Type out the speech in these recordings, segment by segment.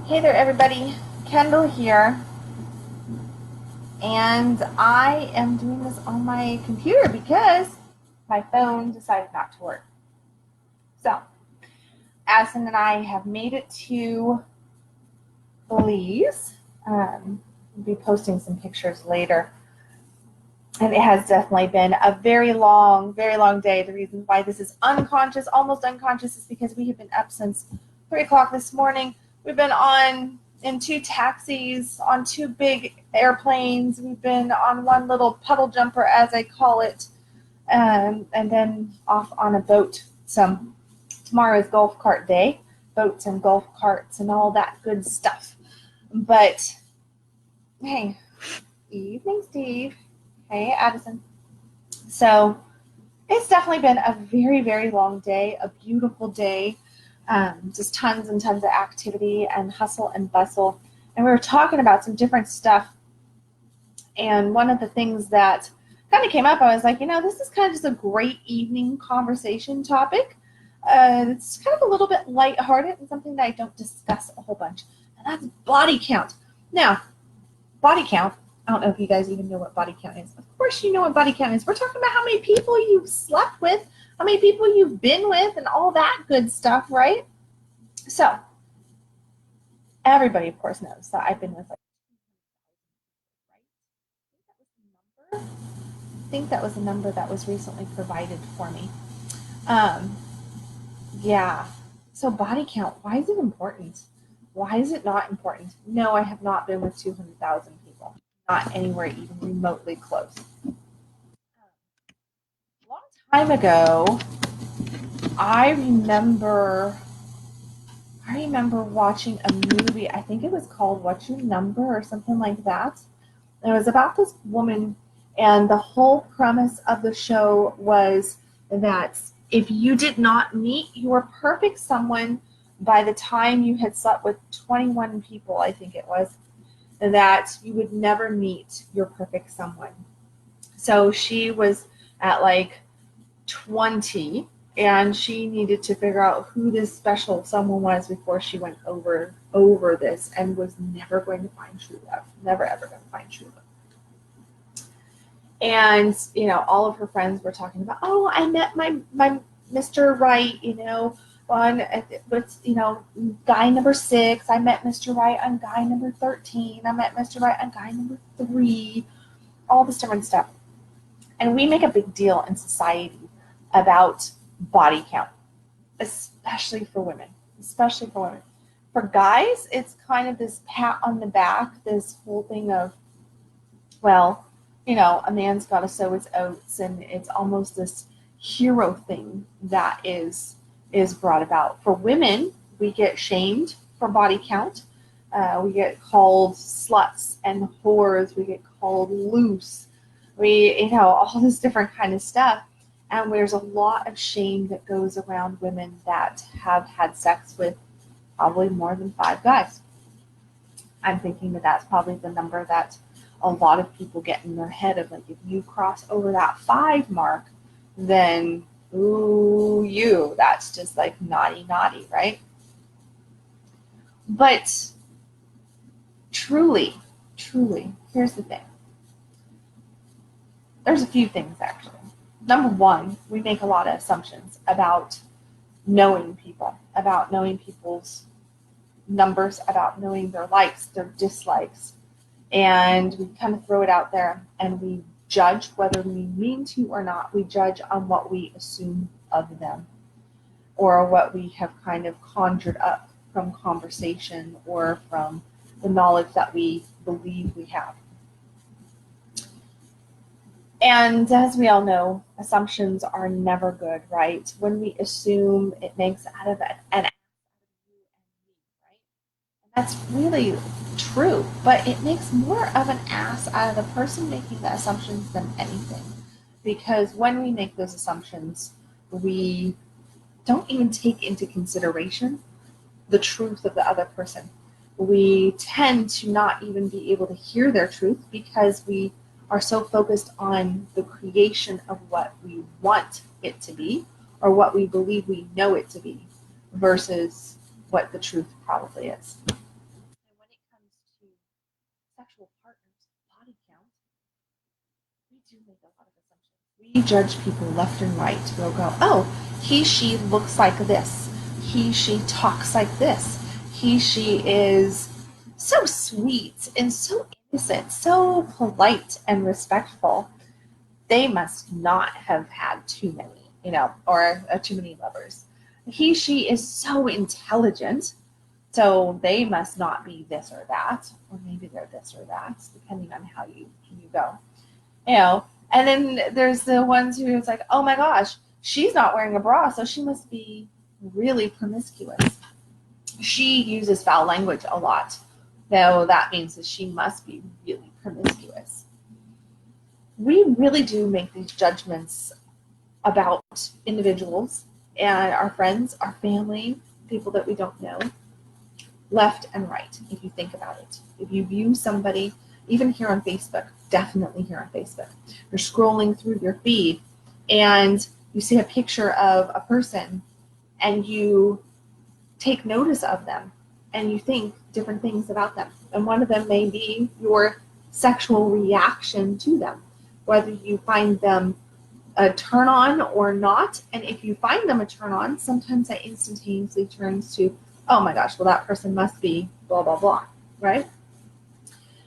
Hey there, everybody. Kendall here, and I am doing this on my computer because my phone decided not to work. So, Addison and I have made it to Belize. We'll be posting some pictures later, and it has definitely been a very long day. The reason why this is unconscious, almost unconscious, is because we have been up since 3 o'clock this morning. We've been on in two taxis, on two big airplanes. We've been on one little puddle jumper, as I call it, and then off on a boat. So tomorrow is golf cart day, boats and golf carts and all that good stuff. But hey, evening, Steve. Hey, Addison. So it's definitely been a very long day, a beautiful day. Just tons and tons of activity and hustle and bustle. And we were talking about some different stuff. And one of the things that kind of came up, I was like, this is kind of just a great evening conversation topic. It's kind of a little bit lighthearted and something that I don't discuss a whole bunch. And that's body count. Now, body count, I don't know if you guys even know what body count is. Of course you know what body count is. We're talking about how many people you've slept with, how many people you've been with, and all that good stuff, right? So, everybody, of course, knows that I've been with like, right? I think that was the number that was recently provided for me. Um, yeah. So, body count, why is it important? Why is it not important? No, I have not been with 200,000 people. Not anywhere even remotely close. A long time ago, I remember I remember watching a movie. I think it was called What's Your Number or something like that. And it was about this woman, and the whole premise of the show was that if you did not meet your perfect someone by the time you had slept with 21 people, I think it was, that you would never meet your perfect someone. So she was at like 20, and she needed to figure out who this special someone was before she went over this, and was never going to find true love, never ever going to find true love. And all of her friends were talking about, oh, I met my Mr. Right, on what's guy number 6. I met Mr. Right on guy number 13. I met Mr. Right on guy number 3. All this different stuff. And we make a big deal in society about body count, especially for women. Especially for women. For guys, it's kind of this pat on the back, this whole thing of, well, a man's got to sow his oats, and it's almost this hero thing that is brought about. For women, we get shamed for body count. We get called sluts and whores. We get called loose. All this different kind of stuff. And there's a lot of shame that goes around women that have had sex with probably more than 5 guys. I'm thinking that that's probably the number that a lot of people get in their head of, like, if you cross over that 5 mark, then ooh, that's just like naughty, right? But truly, here's the thing. There's a few things actually. Number one, we make a lot of assumptions about knowing people, about knowing people's numbers, about knowing their likes, their dislikes, and we kind of throw it out there, and we judge whether we mean to or not. We judge on what we assume of them, or what we have kind of conjured up from conversation or from the knowledge that we believe we have. And as we all know, assumptions are never good, right? When we assume, it makes out of an right? That's really true, but it makes more of an ass out of the person making the assumptions than anything. Because when we make those assumptions, we don't even take into consideration the truth of the other person. We tend to not even be able to hear their truth because we are so focused on the creation of what we want it to be, or what we believe we know it to be, versus what the truth probably is. We judge people left and right. We'll go, oh, he, she looks like this. He, she talks like this. He, she is so sweet and so innocent, so polite and respectful. They must not have had too many, or too many lovers. He, she is so intelligent, so they must not be this or that, or maybe they're this or that, depending on how you go. you know. And then there's the ones who it's like, oh my gosh, she's not wearing a bra, so she must be really promiscuous. She uses foul language a lot, so that means that she must be really promiscuous. We really do make these judgments about individuals and our friends, our family, people that we don't know, left and right, if you think about it. If you view somebody, even here on Facebook, definitely here on Facebook, you're scrolling through your feed and you see a picture of a person and you take notice of them and you think different things about them. And one of them may be your sexual reaction to them, whether you find them a turn on or not. And if you find them a turn on, sometimes that instantaneously turns to, oh my gosh, well, that person must be blah, blah, blah, right?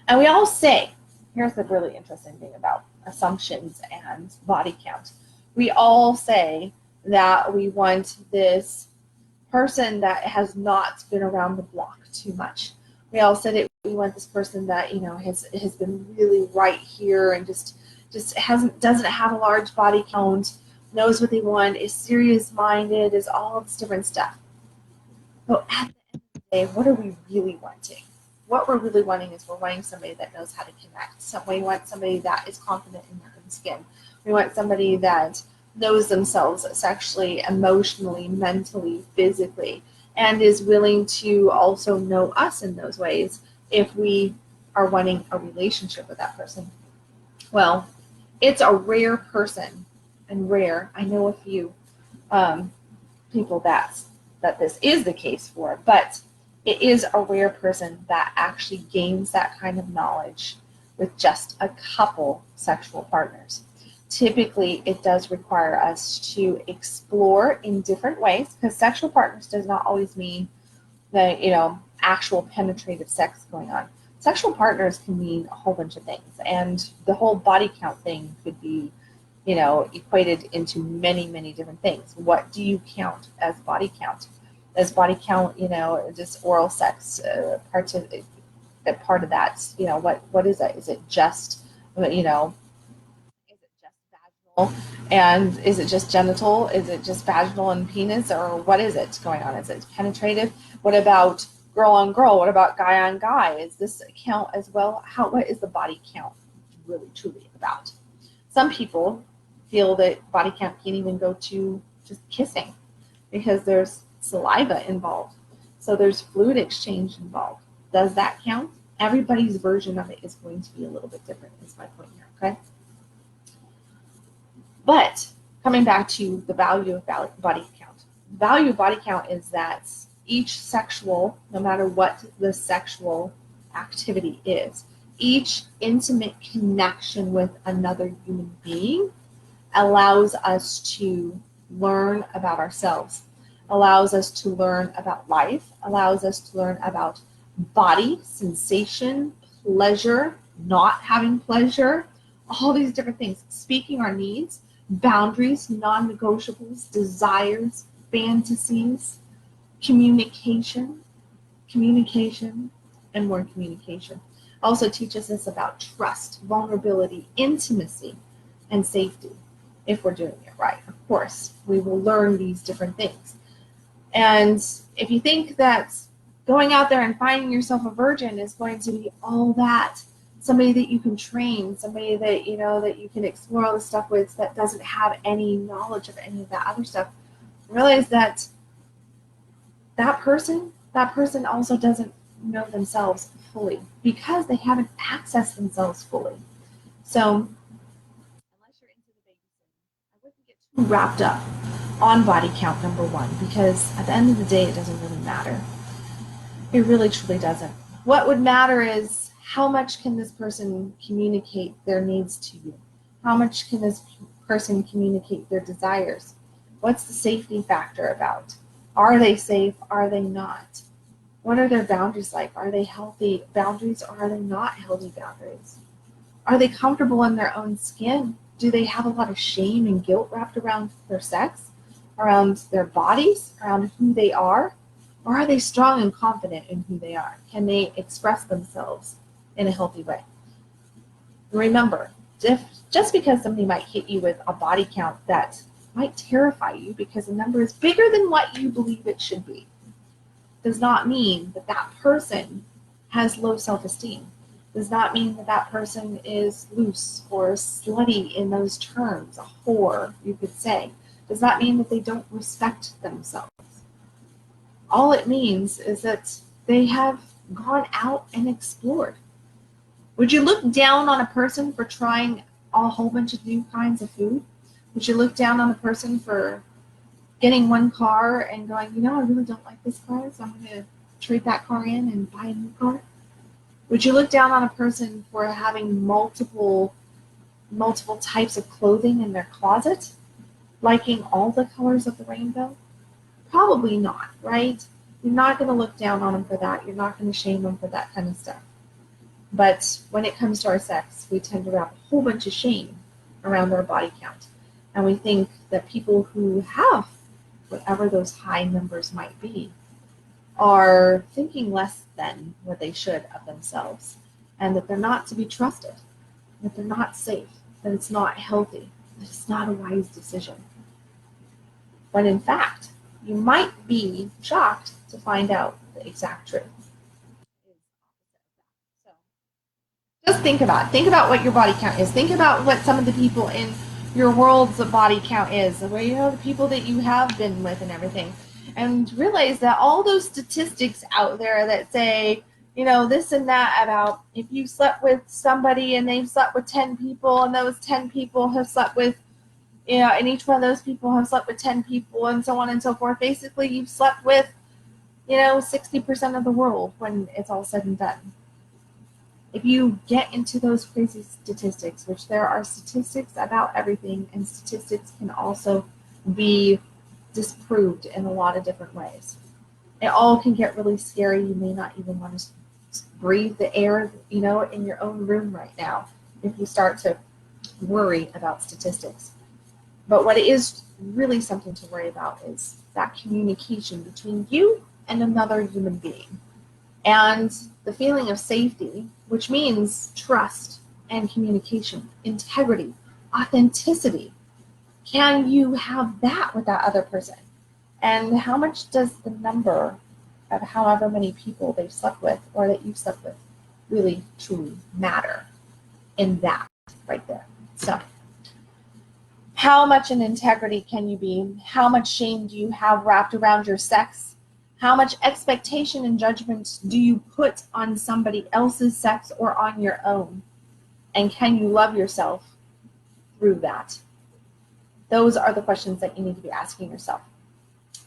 And we all say, here's the really interesting thing about assumptions and body count. We all say that we want this person that has not been around the block too much. We all said it. We want this person that has been really right here and just doesn't have a large body count, knows what they want, is serious minded, is all of this different stuff. But at the end of the day, what are we really wanting? What we're really wanting is we're wanting somebody that knows how to connect. We want somebody that is confident in their own skin. We want somebody that knows themselves sexually, emotionally, mentally, physically, and is willing to also know us in those ways if we are wanting a relationship with that person. Well, it's a rare person, and rare, I know a few people that this is the case for, but it is a rare person that actually gains that kind of knowledge with just a couple sexual partners. Typically, it does require us to explore in different ways, because sexual partners does not always mean the actual penetrative sex going on. Sexual partners can mean a whole bunch of things, and the whole body count thing could be equated into many, many different things. What do you count as body count? As body count, just oral sex, part of that, what is that? Is it just, vaginal? And is it just genital? Is it just vaginal and penis? Or what is it going on? Is it penetrative? What about girl on girl? What about guy on guy? Is this count as well? What is the body count really truly about? Some people feel that body count can't even go to just kissing because there's saliva involved. So there's fluid exchange involved. Does that count? Everybody's version of it is going to be a little bit different, is my point here, okay? But coming back to the value of body count. The value of body count is that each sexual, no matter what the sexual activity is, each intimate connection with another human being allows us to learn about ourselves, allows us to learn about life, allows us to learn about body, sensation, pleasure, not having pleasure, all these different things, speaking our needs, boundaries, non-negotiables, desires, fantasies, communication, and more communication. Also teaches us about trust, vulnerability, intimacy, and safety. If we're doing it right, of course, we will learn these different things. And if you think that going out there and finding yourself a virgin is going to be all that, somebody that you can train, somebody that that you can explore all this stuff with, that doesn't have any knowledge of any of that other stuff, realize that that person also doesn't know themselves fully because they haven't accessed themselves fully. So wrapped up on body count, number one, because at the end of the day, it doesn't really matter. It really truly doesn't. What would matter is how much can this person communicate their needs to you? How much can this person communicate their desires? What's the safety factor about? Are they safe? Are they not? What are their boundaries like? Are they healthy boundaries or are they not healthy boundaries? Are they comfortable in their own skin? Do they have a lot of shame and guilt wrapped around their sex, around their bodies, around who they are? Or are they strong and confident in who they are? Can they express themselves in a healthy way? Remember, just because somebody might hit you with a body count that might terrify you because the number is bigger than what you believe it should be, does not mean that that person has low self-esteem. Does not mean that that person is loose or slutty in those terms, a whore, you could say. Does not mean that they don't respect themselves. All it means is that they have gone out and explored. Would you look down on a person for trying a whole bunch of new kinds of food? Would you look down on a person for getting one car and going, you know, I really don't like this car, so I'm going to trade that car in and buy a new car? Would you look down on a person for having multiple types of clothing in their closet, liking all the colors of the rainbow? Probably not, right? You're not going to look down on them for that. You're not going to shame them for that kind of stuff. But when it comes to our sex, we tend to wrap a whole bunch of shame around our body count. And we think that people who have whatever those high numbers might be are thinking less than what they should of themselves, and that they're not to be trusted, that they're not safe, that it's not healthy, that it's not a wise decision. When in fact, you might be shocked to find out the exact truth. So just think about what your body count is. Think about what some of the people in your world's body count is, where you know the people that you have been with and everything. And realize that all those statistics out there that say, you know, this and that about if you slept with somebody and they've slept with 10 people and those 10 people have slept with, you know, and each one of those people have slept with 10 people and so on and so forth. Basically, you've slept with, you know, 60% of the world when it's all said and done. If you get into those crazy statistics, which there are statistics about everything, and statistics can also be disproved in a lot of different ways. It all can get really scary. You may not even want to breathe the air, you know, in your own room right now if you start to worry about statistics. But what is really something to worry about is that communication between you and another human being. And the feeling of safety, which means trust and communication, integrity, authenticity. Can you have that with that other person? And how much does the number of however many people they've slept with or that you've slept with really, truly matter in that right there? So how much in integrity can you be? How much shame do you have wrapped around your sex? How much expectation and judgment do you put on somebody else's sex or on your own? And can you love yourself through that? Those are the questions that you need to be asking yourself.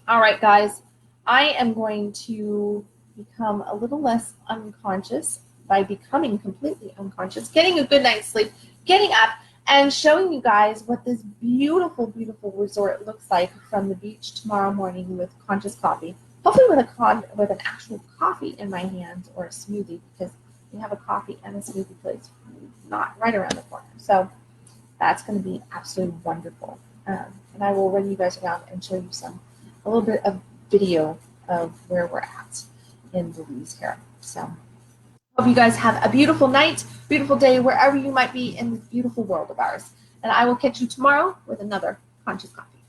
All right, guys, I am going to become a little less unconscious by becoming completely unconscious, getting a good night's sleep, getting up, and showing you guys what this beautiful, beautiful resort looks like from the beach tomorrow morning with conscious coffee. Hopefully with an actual coffee in my hand or a smoothie, because we have a coffee and a smoothie place not right around the corner. So that's going to be absolutely wonderful. And I will run you guys around and show you a little bit of video of where we're at in Belize here. So hope you guys have a beautiful night, beautiful day, wherever you might be in this beautiful world of ours. And I will catch you tomorrow with another Conscious Coffee.